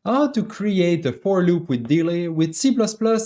How to create a for loop with delay with C++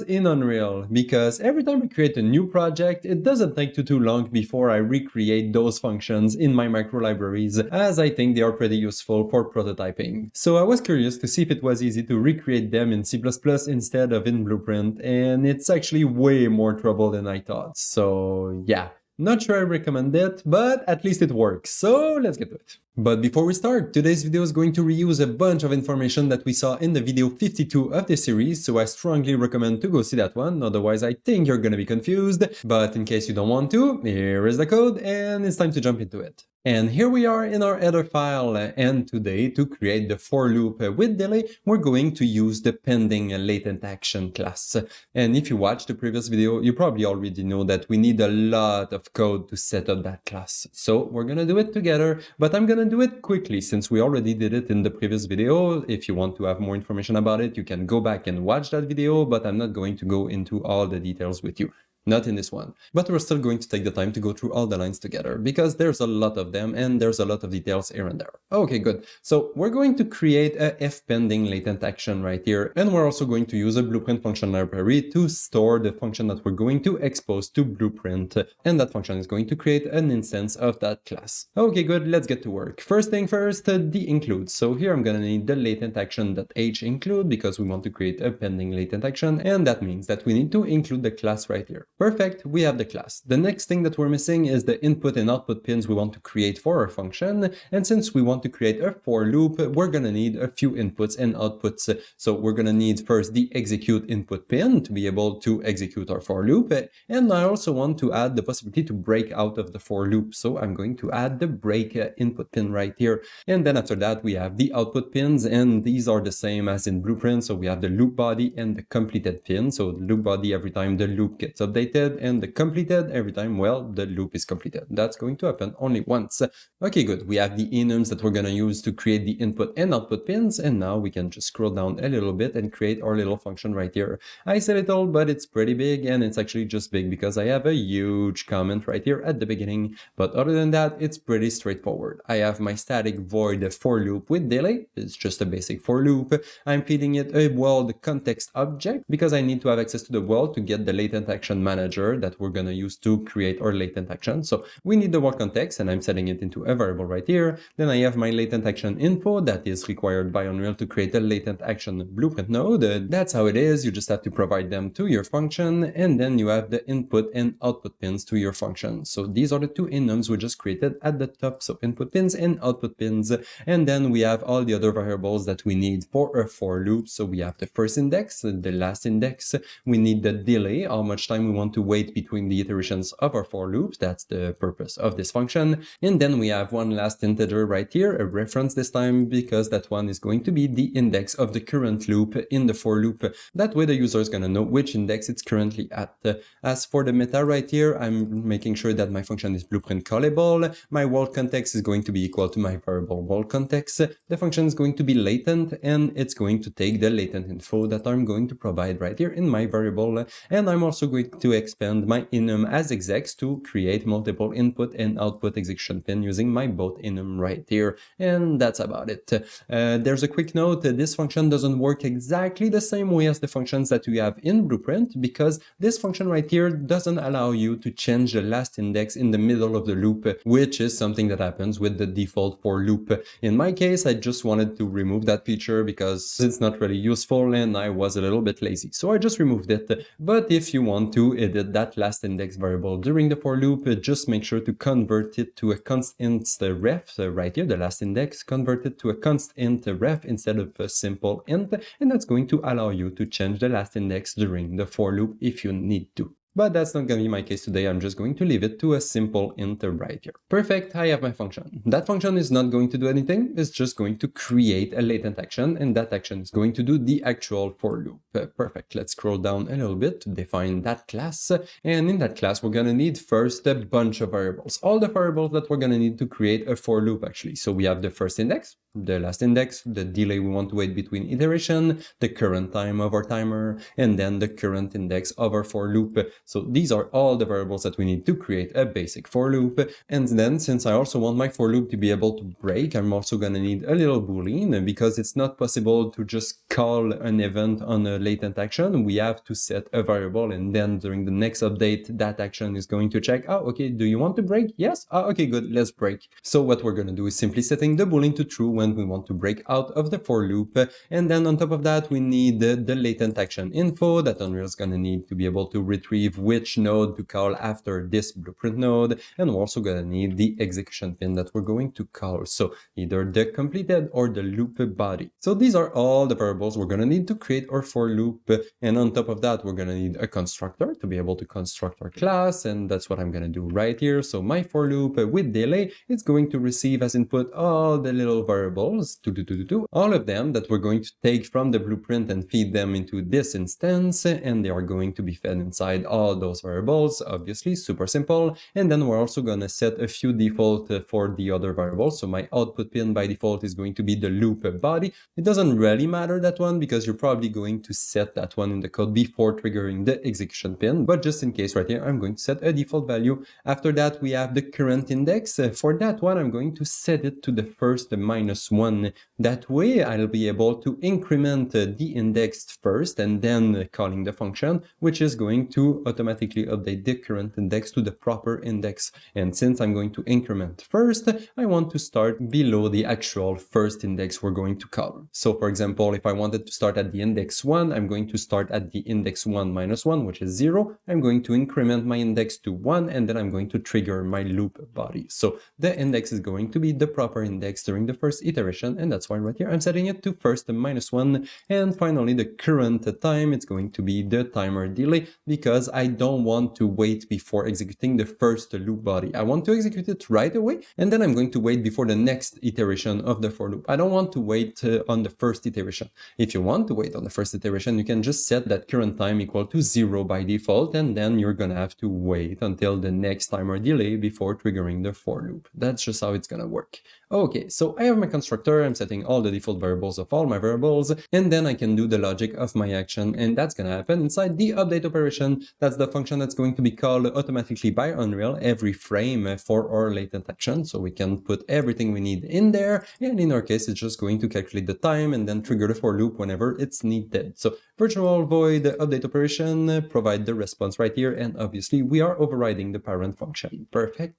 in Unreal, because every time I create a new project, it doesn't take too long before I recreate those functions in my micro libraries, as I think they are pretty useful for prototyping. So I was curious to see if it was easy to recreate them in C++ instead of in Blueprint, and it's actually way more trouble than I thought. So yeah. Not sure I recommend it, but at least it works, so let's get to it. But before we start, today's video is going to reuse a bunch of information that we saw in the video 52 of this series, so I strongly recommend to go see that one, otherwise I think you're gonna be confused. But in case you don't want to, here is the code, and it's time to jump into it. And here we are in our header file, and today, to create the for loop with delay, we're going to use the pending latent action class. And if you watched the previous video, you probably already know that we need a lot of code to set up that class. So we're gonna do it together, but I'm gonna do it quickly since we already did it in the previous video. If you want to have more information about it, you can go back and watch that video, but I'm not going to go into all the details with you. Not in this one. But we're still going to take the time to go through all the lines together, because there's a lot of them and there's a lot of details here and there. Okay, good. So we're going to create a f-pending latent action right here, and we're also going to use a Blueprint function library to store the function that we're going to expose to Blueprint, and that function is going to create an instance of that class. Okay, good, let's get to work. First thing first, the include. So here I'm gonna need the latent action.h include, because we want to create a pending latent action, and that means that we need to include the class right here. Perfect, we have the class. The next thing that we're missing is the input and output pins we want to create for our function, and since we want to create a for loop, we're gonna need a few inputs and outputs. So we're gonna need first the execute input pin to be able to execute our for loop, and I also want to add the possibility to break out of the for loop, so I'm going to add the break input pin right here. And then after that we have the output pins, and these are the same as in Blueprint, so we have the loop body and the completed pin. So the loop body every time the loop gets updated, and the completed every time, well, the loop is completed. That's going to happen only once. Okay, good. We have the enums that we're going to use to create the input and output pins, and now we can just scroll down a little bit and create our little function right here. I say little, but it's pretty big, and it's actually just big because I have a huge comment right here at the beginning. But other than that, it's pretty straightforward. I have my static void for loop with delay. It's just a basic for loop. I'm feeding it a world context object because I need to have access to the world to get the latent action manager that we're going to use to create our latent action. So we need the world context, and I'm setting it into a variable right here. Then I have my latent action info that is required by Unreal to create a latent action blueprint node. That's how it is. You just have to provide them to your function, and then you have the input and output pins to your function. So these are the two enums we just created at the top. So input pins and output pins. And then we have all the other variables that we need for a for loop. So we have the first index, the last index. We need the delay, how much time we want to wait between the iterations of our for loop. That's the purpose of this function. And then we have one last integer right here, a reference this time, because that one is going to be the index of the current loop in the for loop. That way the user is going to know which index it's currently at. As for the meta right here, I'm making sure that my function is blueprint callable. My world context is going to be equal to my variable world context. The function is going to be latent, and it's going to take the latent info that I'm going to provide right here in my variable. And I'm also going to expand my enum as execs to create multiple input and output execution pin using my both enum right here. And that's about it. There's a quick note, this function doesn't work exactly the same way as the functions that we have in Blueprint, because this function right here doesn't allow you to change the last index in the middle of the loop, which is something that happens with the default for loop. In my case, I just wanted to remove that feature because it's not really useful and I was a little bit lazy, so I just removed it. But if you want to edit that last index variable during the for loop, just make sure to convert it to a constant ref right here, the last index, convert it to a constant ref instead of a simple int, and that's going to allow you to change the last index during the for loop if you need to. But that's not going to be my case today. I'm just going to leave it to a simple int right here. Perfect, I have my function. That function is not going to do anything. It's just going to create a latent action, and that action is going to do the actual for loop. Perfect, let's scroll down a little bit to define that class. And in that class, we're going to need first a bunch of variables. All the variables that we're going to need to create a for loop actually. So we have the first index, the last index, the delay we want to wait between iteration, the current time of our timer, and then the current index of our for loop. So these are all the variables that we need to create a basic for loop. And then since I also want my for loop to be able to break, I'm also going to need a little boolean, because it's not possible to just call an event on a latent action, we have to set a variable, and then during the next update, that action is going to check, oh, okay, do you want to break? Yes? Oh, okay, good, let's break. So what we're going to do is simply setting the boolean to true when we want to break out of the for loop. And then on top of that, we need the latent action info that Unreal is going to need to be able to retrieve which node to call after this blueprint node. And we're also going to need the execution pin that we're going to call. So either the completed or the loop body. So these are all the variables we're going to need to create our for loop. And on top of that, we're going to need a constructor to be able to construct our class. And that's what I'm going to do right here. So my for loop with delay, it's going to receive as input all the little variables, all of them that we're going to take from the blueprint and feed them into this instance. And they are going to be fed inside all those variables, obviously, super simple. And then we're also going to set a few default for the other variables. So my output pin by default is going to be the loop body. It doesn't really matter that one because you're probably going to set that one in the code before triggering the execution pin. But just in case right here, I'm going to set a default value. After that, we have the current index. For that one, I'm going to set it to the first -1. That way, I'll be able to increment the index first and then calling the function, which is going to automatically update the current index to the proper index. And since I'm going to increment first, I want to start below the actual first index we're going to call. So for example, if I wanted to start at the index 1, I'm going to start at the index 1 - 1, which is 0. I'm going to increment my index to 1, and then I'm going to trigger my loop body. So the index is going to be the proper index during the first iteration, and that's why right here I'm setting it to first -1. And finally, the current time, it's going to be the timer delay, because I don't want to wait before executing the first loop body. I want to execute it right away, and then I'm going to wait before the next iteration of the for loop. I don't want to wait on the first iteration. If you want to wait on the first iteration, you can just set that current time equal to 0 by default, and then you're gonna have to wait until the next timer delay before triggering the for loop. That's just how it's gonna work. Okay, so I have my constructor, I'm setting all the default variables of all my variables, and then I can do the logic of my action, and that's gonna happen inside the update operation. That's the function that's going to be called automatically by Unreal every frame for our latent action, so we can put everything we need in there, and in our case, it's just going to calculate the time and then trigger the for loop whenever it's needed. So virtual void update operation, provide the response right here, and obviously we are overriding the parent function. Perfect.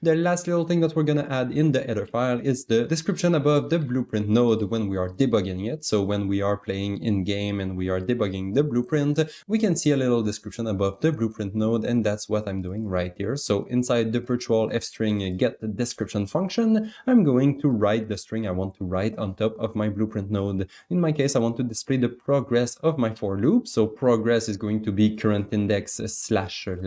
The last little thing that we're gonna add in the header file is the description above the blueprint node when we are debugging it. So when we are playing in game and we are debugging the blueprint, we can see a little description above the blueprint node, and that's what I'm doing right here. So inside the virtual fstring get the description function, I'm going to write the string I want to write on top of my blueprint node. In my case, I want to display the progress of my for loop. So progress is going to be current index /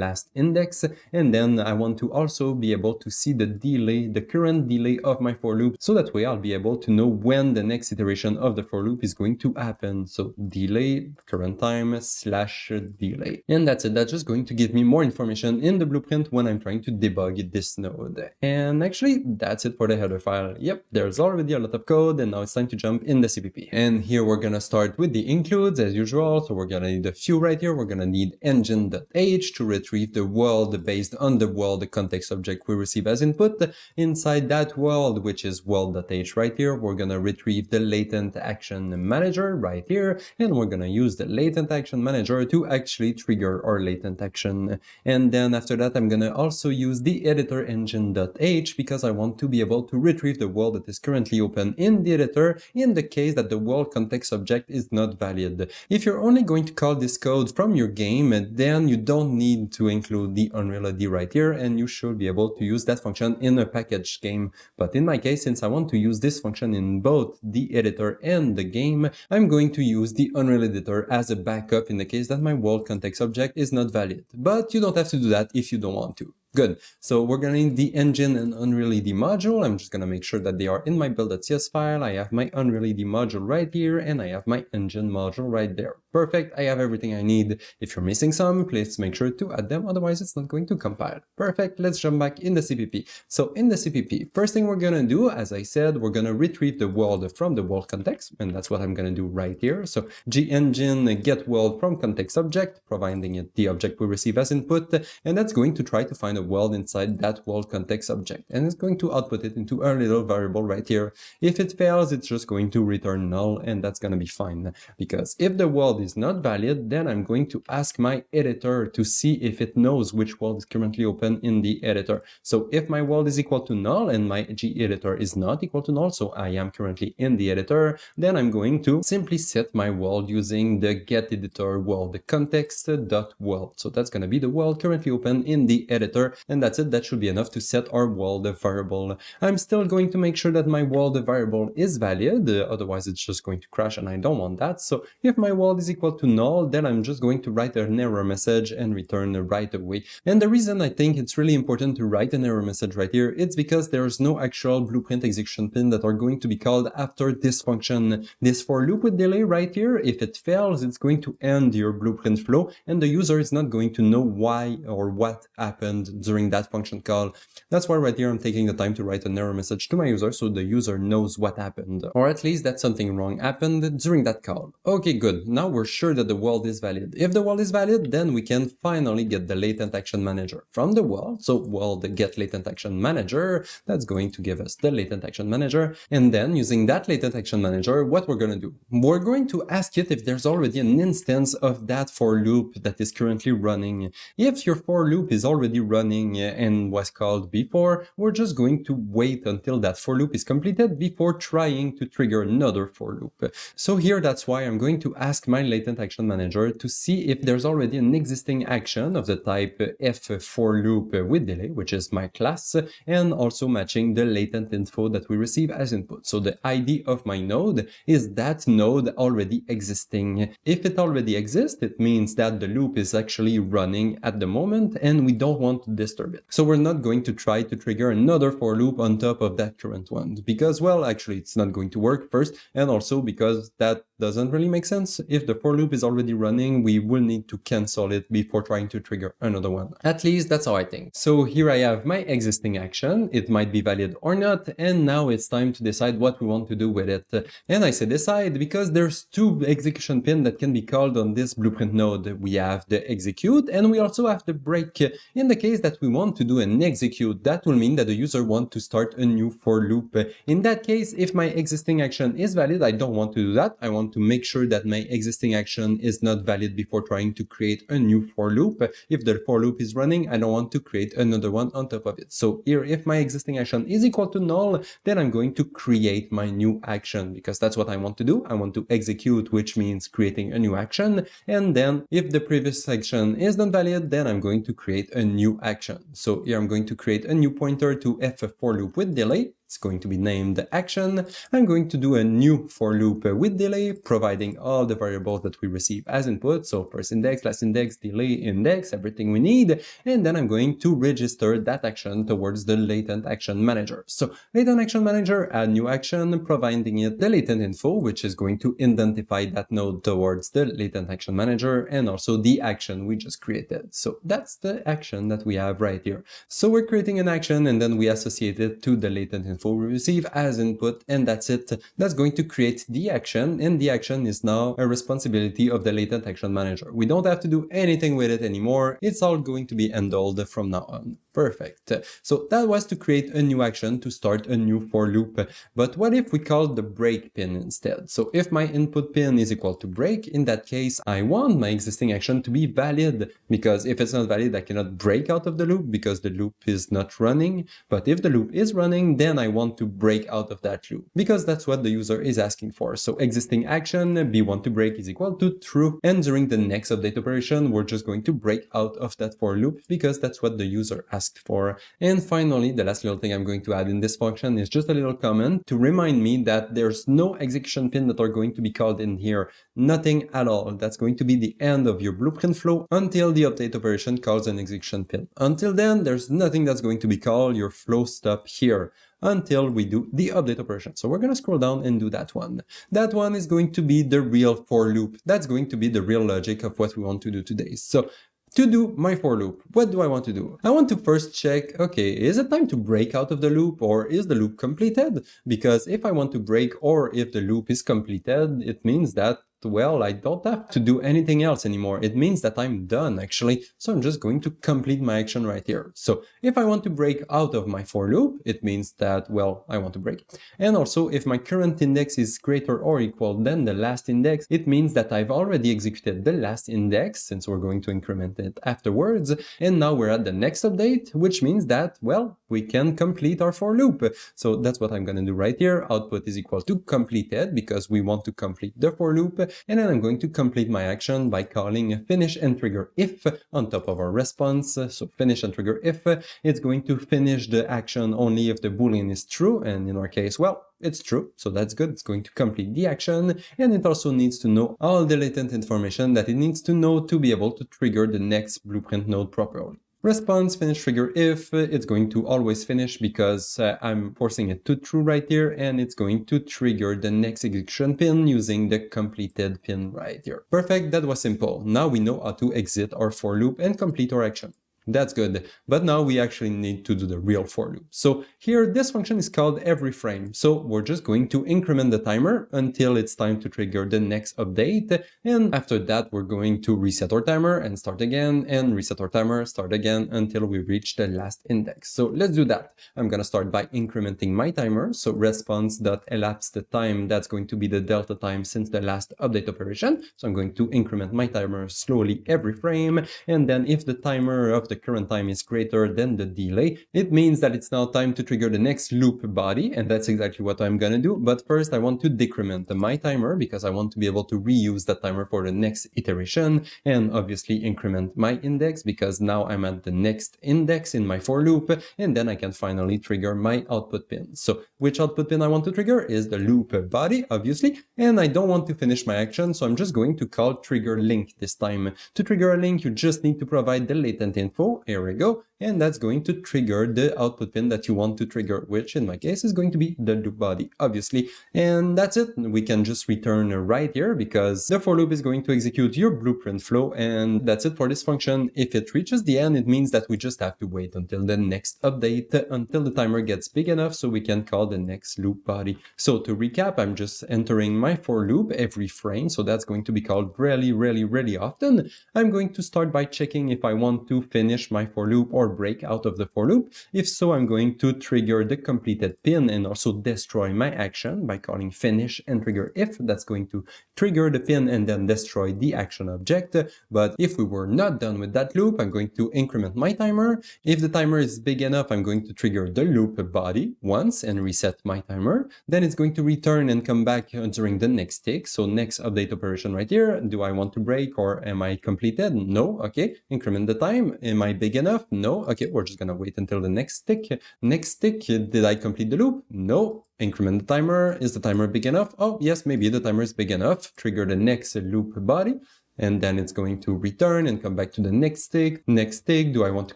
last index. And then I want to also be able to see the delay, the current delay of my for loop. So that way I'll be able to know when the next iteration of the for loop is going to happen. So delay, current time / delay. And that's it. That's just going to give me more information in the blueprint when I'm trying to debug this node. And actually, that's it for the header file. Yep, there's already a lot of code, and now it's time to jump in the CPP. And here we're gonna start with the includes as usual. So we're gonna need a few right here. We're gonna need engine.h to retrieve the world based on the world context object we receive as input. Inside that world, which is world.h right here, we're gonna retrieve the latent action manager right here, and we're gonna use the latent action manager to actually trigger our latent action. And then after that, I'm gonna also use the editor engine.h because I want to be able to retrieve the world that is currently open in the editor in the case that the world context object is not valid. If you're only going to call this code from your game, then you don't need to include the Unreal ID right here, and you should be able to use that function in a packaged game. But in my case, since I want to use this function in both the editor and the game, I'm going to use the Unreal editor as a backup in the case that my world context object is not valid. But you don't have to do that if you don't want to. Good. So we're going to need the engine and Unreal ID module. I'm just going to make sure that they are in my build.cs file. I have my Unreal ID module right here, and I have my engine module right there. Perfect, I have everything I need. If you're missing some, please make sure to add them, otherwise it's not going to compile. Perfect, let's jump back in the CPP. So in the CPP, first thing we're gonna do, as I said, we're gonna retrieve the world from the world context, and that's what I'm gonna do right here. So gengine get world from context object, providing it the object we receive as input, and that's going to try to find a world inside that world context object, and it's going to output it into a little variable right here. If it fails, it's just going to return null, and that's gonna be fine, because if the world is not valid, then I'm going to ask my editor to see if it knows which world is currently open in the editor. So if my world is equal to null and my gedit is not equal to null, so I am currently in the editor, then I'm going to simply set my world using the getEditor world context.world. So that's going to be the world currently open in the editor, and that's it. That should be enough to set our world variable. I'm still going to make sure that my world variable is valid, otherwise it's just going to crash and I don't want that. So if my world is equal to null, then I'm just going to write an error message and return right away. And the reason I think it's really important to write an error message right here, it's because there's no actual blueprint execution pin that are going to be called after this function. This for loop with delay right here, if it fails, it's going to end your blueprint flow, and the user is not going to know why or what happened during that function call. That's why right here I'm taking the time to write an error message to my user so the user knows what happened, or at least that something wrong happened during that call. Okay, good. Now we're sure that the world is valid. If the world is valid, then we can finally get the latent action manager from the world. So world get latent action manager, that's going to give us the latent action manager. And then using that latent action manager, what we're going to do, we're going to ask it if there's already an instance of that for loop that is currently running. If your for loop is already running and was called before, we're just going to wait until that for loop is completed before trying to trigger another for loop. So here, that's why I'm going to ask my latent action manager to see if there's already an existing action of the type f for loop with delay, which is my class, and also matching the latent info that we receive as input. So the ID of my node is that node already existing. If it already exists, it means that the loop is actually running at the moment and we don't want to disturb it. So we're not going to try to trigger another for loop on top of that current one, because, well, actually it's not going to work first, and also because that doesn't really make sense. If the for loop is already running, we will need to cancel it before trying to trigger another one. At least that's how I think. So here I have my existing action. It might be valid or not, and now it's time to decide what we want to do with it. And I say decide because there's two execution pins that can be called on this blueprint node. We have the execute and we also have the break. In the case that we want to do an execute, that will mean that the user wants to start a new for loop. In that case, if my existing action is valid, I don't want to do that. I want to make sure that my existing action is not valid before trying to create a new for loop. If the for loop is running, I don't want to create another one on top of it. So here, if my existing action is equal to null, then I'm going to create my new action, because that's what I want to do. I want to execute, which means creating a new action. And then if the previous action is not valid, then I'm going to create a new action. So here I'm going to create a new pointer to f for loop with delay. It's going to be named action. I'm going to do a new for loop with delay, providing all the variables that we receive as input. So first index, last index, delay index, everything we need. And then I'm going to register that action towards the latent action manager. So latent action manager, add new action, providing it the latent info, which is going to identify that node towards the latent action manager, and also the action we just created. So that's the action that we have right here. So we're creating an action and then we associate it to the latent info we receive as input, and that's it. That's going to create the action, and the action is now a responsibility of the latent action manager. We don't have to do anything with it anymore. It's all going to be handled from now on. Perfect. So that was to create a new action to start a new for loop. But what if we call the break pin instead? So if my input pin is equal to break, in that case, I want my existing action to be valid, because if it's not valid, I cannot break out of the loop because the loop is not running. But if the loop is running, then I want to break out of that loop, because that's what the user is asking for. So existing action b1 to break is equal to true. And during the next update operation, we're just going to break out of that for loop because that's what the user asks asked for. And finally, the last little thing I'm going to add in this function is just a little comment to remind me that there's no execution pin that are going to be called in here. Nothing at all. That's going to be the end of your blueprint flow until the update operation calls an execution pin. Until then, there's nothing that's going to be called. Your flow stop here until we do the update operation. So we're going to scroll down and do that one. That one is going to be the real for loop. That's going to be the real logic of what we want to do today. So to do my for loop, what do I want to do? I want to first check, okay, is it time to break out of the loop or is the loop completed? Because if I want to break or if the loop is completed, it means that, well, I don't have to do anything else anymore. It means that I'm done actually. So I'm just going to complete my action right here. So if I want to break out of my for loop, it means that, well, I want to break. And also if my current index is greater or equal than the last index, it means that I've already executed the last index since we're going to increment it afterwards. And now we're at the next update, which means that, well, we can complete our for loop. So that's what I'm going to do right here. Output is equal to completed because we want to complete the for loop. And then I'm going to complete my action by calling finish and trigger if on top of our response. So finish and trigger if, it's going to finish the action only if the boolean is true. And in our case, well, it's true. So that's good. It's going to complete the action. And it also needs to know all the latent information that it needs to know to be able to trigger the next blueprint node properly. Response finish trigger if, it's going to always finish because I'm forcing it to true right here, and it's going to trigger the next execution pin using the completed pin right here. Perfect, that was simple. Now we know how to exit our for loop and complete our action. That's good, but now we actually need to do the real for loop. So here, this function is called every frame. So we're just going to increment the timer until it's time to trigger the next update. And after that, we're going to reset our timer and start again, and reset our timer, start again until we reach the last index. So let's do that. I'm going to start by incrementing my timer. So response.elapsed the time, that's going to be the delta time since the last update operation. So I'm going to increment my timer slowly every frame. And then if the timer of the current time is greater than the delay, it means that it's now time to trigger the next loop body, and that's exactly what I'm gonna do. But first I want to decrement my timer because I want to be able to reuse that timer for the next iteration, and obviously increment my index because now I'm at the next index in my for loop, and then I can finally trigger my output pin. So which output pin I want to trigger is the loop body, obviously, and I don't want to finish my action, so I'm just going to call trigger link this time. To trigger a link, you just need to provide the latent info. Here we go. And that's going to trigger the output pin that you want to trigger, which in my case is going to be the loop body, obviously. And that's it. We can just return right here because the for loop is going to execute your blueprint flow. And that's it for this function. If it reaches the end, it means that we just have to wait until the next update, until the timer gets big enough so we can call the next loop body. So to recap, I'm just entering my for loop every frame. So that's going to be called really often. I'm going to start by checking if I want to finish my for loop or break out of the for loop. If so, I'm going to trigger the completed pin and also destroy my action by calling finish and trigger if. That's going to trigger the pin and then destroy the action object. But if we were not done with that loop, I'm going to increment my timer. If the timer is big enough, I'm going to trigger the loop body once and reset my timer. Then it's going to return and come back during the next tick. So next update operation right here. Do I want to break or am I completed? No. Okay. Increment the time. Am I big enough? No. Okay, we're just gonna wait until the next tick. Next tick, did I complete the loop? No. Increment the timer. Is the timer big enough? Oh, yes, maybe the timer is big enough. Trigger the next loop body. And then it's going to return and come back to the next tick. Next tick, do I want to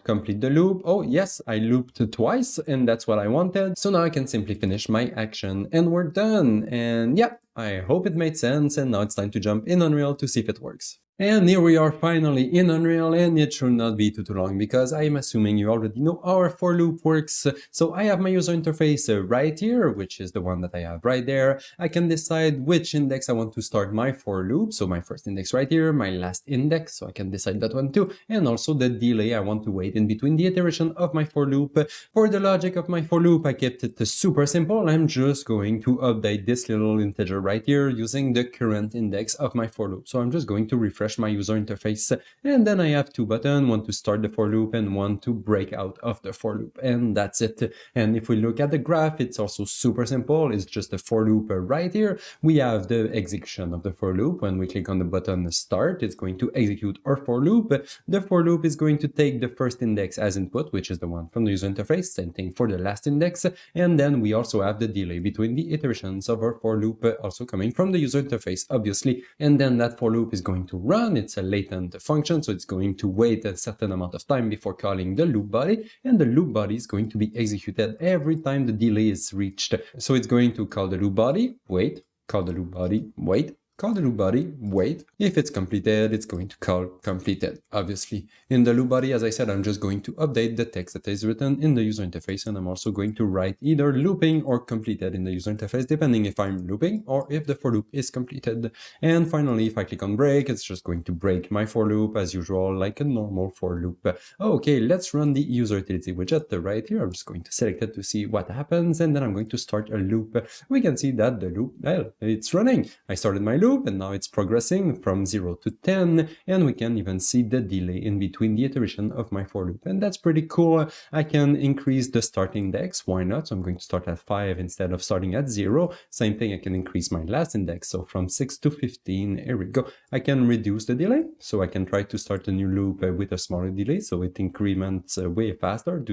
complete the loop? Oh, yes, I looped twice and that's what I wanted. So now I can simply finish my action and we're done. And yeah, I hope it made sense. And now it's time to jump in Unreal to see if it works. And here we are finally in Unreal, and it should not be too long because I'm assuming you already know how our for loop works. So I have my user interface right here, which is the one that I have right there. I can decide which index I want to start my for loop. So my first index right here, my last index, so I can decide that one too. And also the delay I want to wait in between the iteration of my for loop. For the logic of my for loop, I kept it super simple. I'm just going to update this little integer right here using the current index of my for loop. So I'm just going to refresh refresh my user interface. And then I have two buttons, one to start the for loop and one to break out of the for loop. And that's it. And if we look at the graph, it's also super simple. It's just a for loop right here. We have the execution of the for loop. When we click on the button start, it's going to execute our for loop. The for loop is going to take the first index as input, which is the one from the user interface. Same thing for the last index. And then we also have the delay between the iterations of our for loop, also coming from the user interface, obviously. And then that for loop is going to run. It's a latent function, so it's going to wait a certain amount of time before calling the loop body, and the loop body is going to be executed every time the delay is reached. So it's going to call the loop body, wait, call the loop body, wait, call the loop body, wait. If it's completed, it's going to call completed, obviously. In the loop body, as I said, I'm just going to update the text that is written in the user interface, and I'm also going to write either looping or completed in the user interface, depending if I'm looping or if the for loop is completed. And finally, if I click on break, it's just going to break my for loop as usual, like a normal for loop. Okay, let's run the user utility widget right here. I'm just going to select it to see what happens, and then I'm going to start a loop. We can see that the loop, well, it's running. I started my loop, and now it's progressing from 0 to 10, and we can even see the delay in between the iteration of my for loop, and that's pretty cool. I can increase the start index, why not? So I'm going to start at 5 instead of starting at 0. Same thing, I can increase my last index, so from 6 to 15, here we go. I can reduce the delay, so I can try to start a new loop with a smaller delay, so it increments way faster.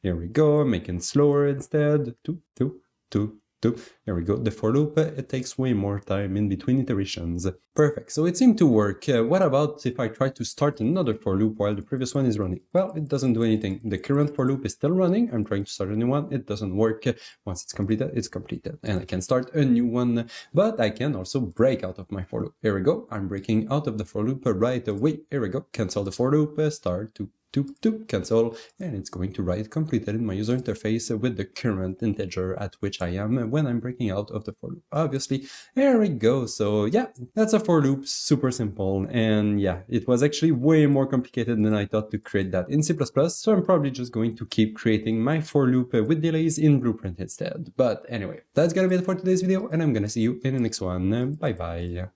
Here we go, making slower instead, 2, 2, 2. Here we go, the for loop, it takes way more time in between iterations. Perfect, so it seemed to work. What about if I try to start another for loop while the previous one is running? Well, it doesn't do anything. The current for loop is still running. I'm trying to start a new one. It doesn't work. Once it's completed, it's completed. And I can start a new one, but I can also break out of my for loop. Here we go, I'm breaking out of the for loop right away. Here we go, cancel the for loop, start to cancel, and it's going to write completed in my user interface with the current integer at which I am when I'm breaking out of the for loop. Obviously, there we go. So yeah, that's a for loop, super simple, and yeah, it was actually way more complicated than I thought to create that in C++, so I'm probably just going to keep creating my for loop with delays in Blueprint instead. But anyway, that's gonna be it for today's video, and I'm gonna see you in the next one. Bye bye.